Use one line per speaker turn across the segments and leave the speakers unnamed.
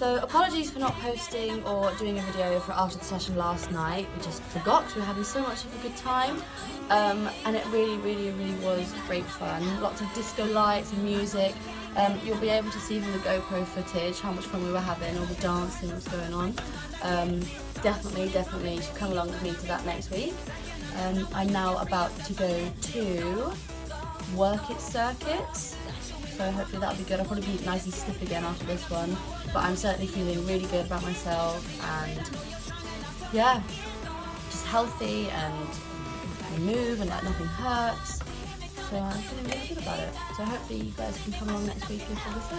So apologies for not posting or doing a video for after the session last night. We just forgot because we were having so much of a good time. And it really was great fun. Lots of disco lights and music. You'll be able to see from the GoPro footage how much fun we were having, all the dancing that was going on. Definitely you should come along with me to that next week. I'm now about to go to Work It Circuits, so hopefully that'll be good. I'll probably be nice and stiff again after this one, but I'm certainly feeling really good about myself, and yeah, just healthy and I move and like nothing hurts, so I'm feeling really good about it. So hopefully you guys can come along next week and feel the same.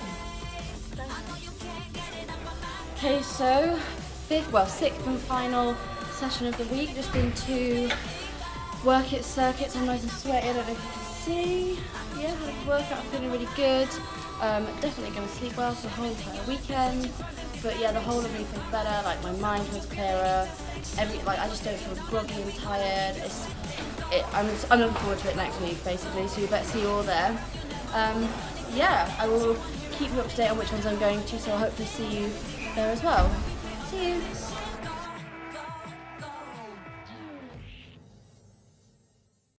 Okay, so sixth and final session of the week. Just been to Work It Circuits. I'm nice and sweaty, I don't know if you can see. Yeah, had a good workout, I'm feeling really good. Definitely going to sleep well for the whole entire weekend. But yeah, the whole of me feels better, like my mind feels clearer. I just don't feel groggy and tired. I'm looking forward to it next week basically, so you better see you all there. Yeah, I will keep you up to date on which ones I'm going to, so I'll hopefully see you there as well. See you!